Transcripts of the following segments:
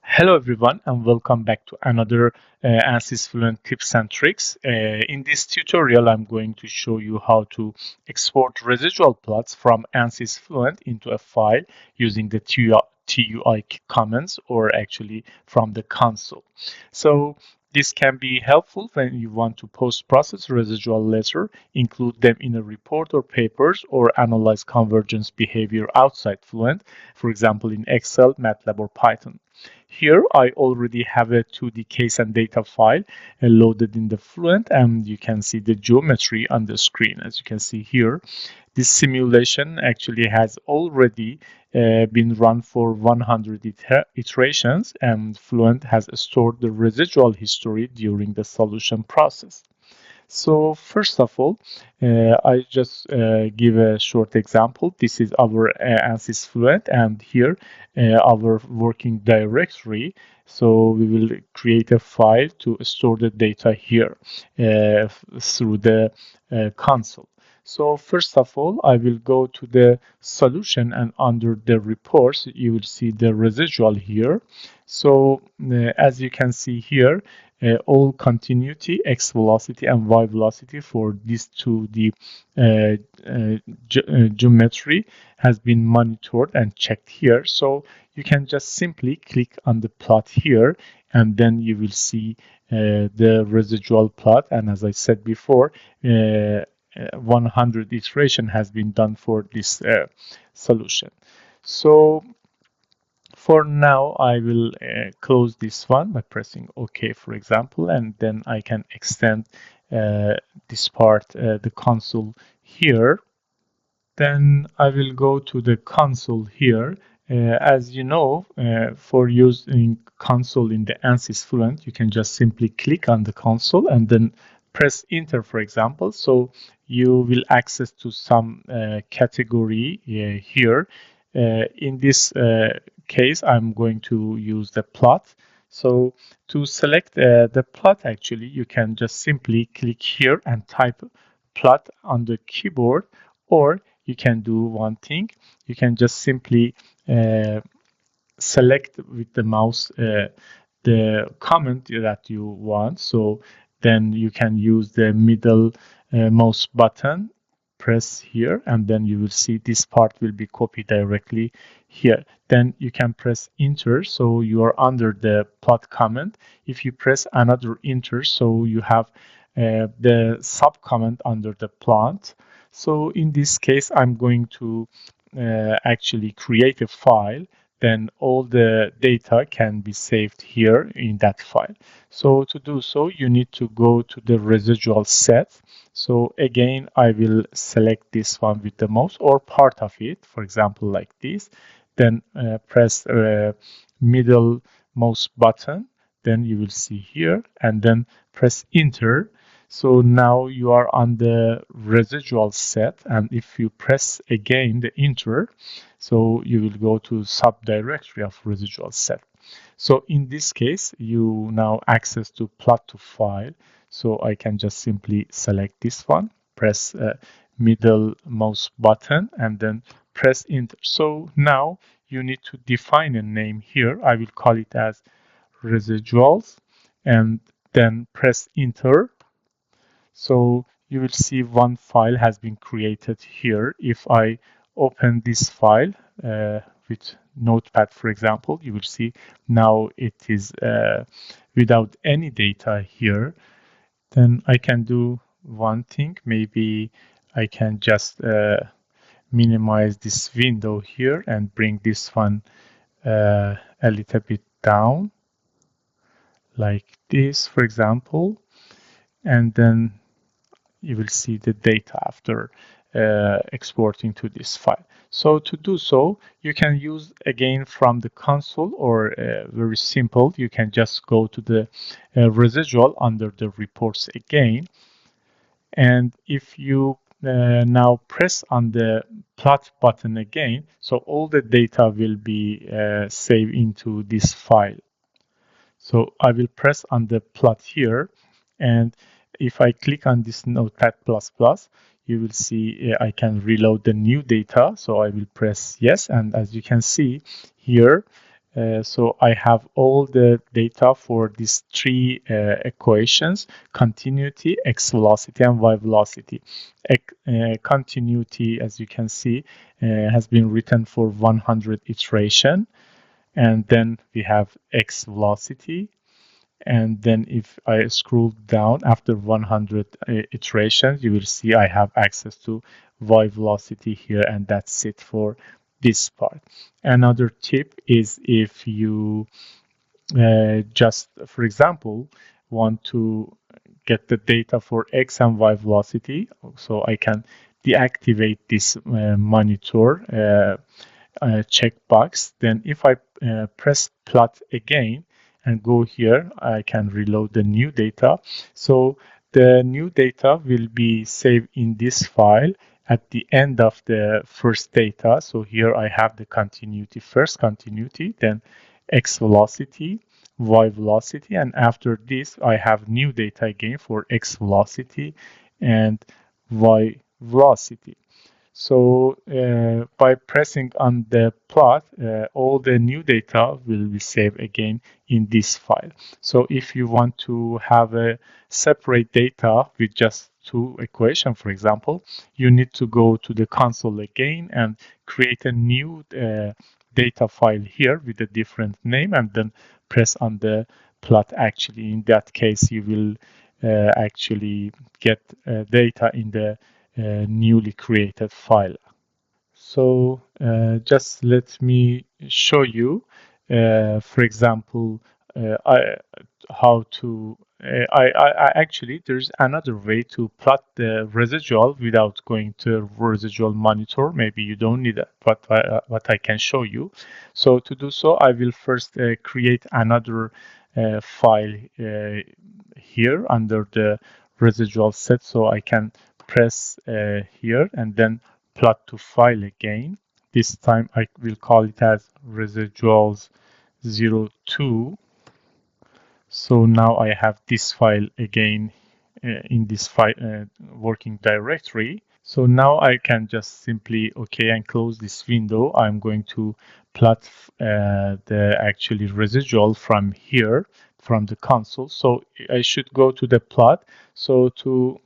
Hello everyone and welcome back to another ANSYS Fluent tips and tricks. In this tutorial I'm going to show you how to export residual plots from ANSYS Fluent into a file using the TUI commands or actually from the console. So this can be helpful when you want to post-process residual later, include them in a report or papers, or analyze convergence behavior outside Fluent, for example in Excel, MATLAB, or Python. Here I already have a 2D case and data file loaded in the Fluent, and you can see the geometry on the screen. As you can see here, this simulation actually has already been run for 100 iterations, and Fluent has stored the residual history during the solution process. So first of all, I just give a short example. This is our ANSYS Fluent, and here our working directory. So we will create a file to store the data here through the console. So first of all, I will go to the solution, and under the reports, you will see the residual here. So as you can see here, all continuity, x velocity and y velocity for these 2D geometry has been monitored and checked here. So you can just simply click on the plot here, and then you will see the residual plot. And as I said before, 100 iteration has been done for this solution. So for now, I will close this one by pressing OK, for example, and then I can extend this part, the console here. Then I will go to the console here. As you know, for using console in the ANSYS Fluent, you can just simply click on the console and then press enter, for example. So you will access to some category here. In this case, I'm going to use the plot. So to select the plot, actually, you can just simply click here and type plot on the keyboard, or you can do one thing. You can just simply select with the mouse the comment that you want. So then you can use the middle mouse button, press here, and then you will see this part will be copied directly here. Then you can press enter, so you are under the plot comment. If you press another enter, so you have the sub comment under the plot. So in this case, I'm going to actually create a file. Then all the data can be saved here in that file. So to do so, you need to go to the residual set. So again, I will select this one with the mouse or part of it, for example, like this. Then press middle mouse button. Then you will see here, and then press enter. So now you are on the residual set, and if you press again the enter, so you will go to subdirectory of residual set. So in this case, you now access to plot to file. So I can just simply select this one, press middle mouse button, and then press enter. So now you need to define a name here. I will call it as residuals, and then press enter. So you will see one file has been created here. If I open this file with Notepad, for example, you will see now it is without any data here. Then I can do one thing. Maybe I can just minimize this window here and bring this one a little bit down, like this, for example. And then you will see the data after exporting to this file. So to do so, you can use again from the console, or very simple, you can just go to the residual under the reports again. And if you now press on the plot button again, so all the data will be saved into this file. So I will press on the plot here, and if I click on this Notepad++, you will see I can reload the new data. So I will press yes, and as you can see here, So I have all the data for these three equations: continuity, x velocity, and y velocity. Continuity, as you can see, has been written for 100 iteration, and then we have x velocity. And then if I scroll down after 100 iterations, you will see I have access to y velocity here, and that's it for this part. Another tip is if you just, for example, want to get the data for x and y velocity, so I can deactivate this monitor checkbox. Then if I press plot again and go here, I can reload the new data. So the new data will be saved in this file at the end of the first data. So here I have the continuity, first continuity, then x velocity, y velocity, and after this I have new data again for x velocity and y velocity. So by pressing on the plot, all the new data will be saved again in this file. So if you want to have a separate data with just two equations, for example, you need to go to the console again and create a new data file here with a different name, and then press on the plot. Actually, in that case, you will actually get data in the newly created file. So just let me show you, for example, how to. I actually, there's another way to plot the residual without going to residual monitor. Maybe you don't need it, but what I can show you. So to do so, I will first create another file here under the residual set, so I can press here and then plot to file again. This time I will call it as residuals 02. So now I have this file again in this file working directory. So now I can just simply OK and close this window. I'm going to plot the actually residual from here, from the console. So I should go to the plot. So to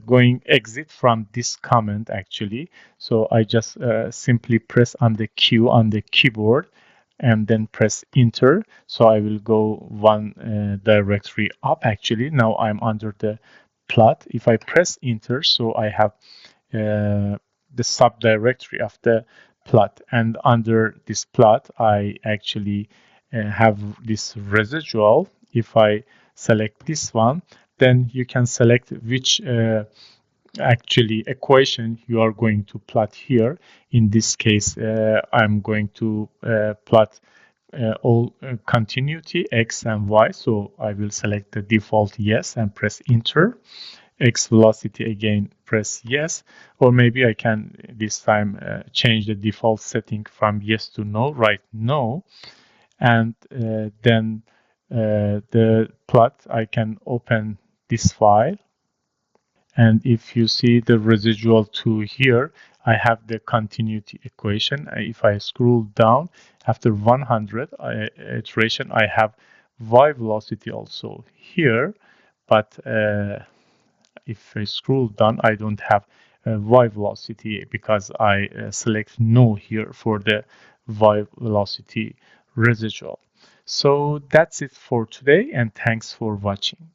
going exit from this comment actually. So I just simply press on the Q on the keyboard and then press enter. So I will go one directory up actually. Now I'm under the plot. If I press enter, so I have the subdirectory of the plot, and under this plot I actually have this residual. If I select this one, then you can select which actually equation you are going to plot here. In this case, I'm going to plot all continuity x and y, so I will select the default yes and press enter. X velocity again, press yes, or maybe I can this time change the default setting from yes to no, write no, and then the plot, I can open this file. And if you see the residual 2 here, I have the continuity equation. If I scroll down after 100 iteration, I have y velocity also here, but if I scroll down, I don't have y velocity because I select no here for the y velocity residual. So that's it for today, and thanks for watching.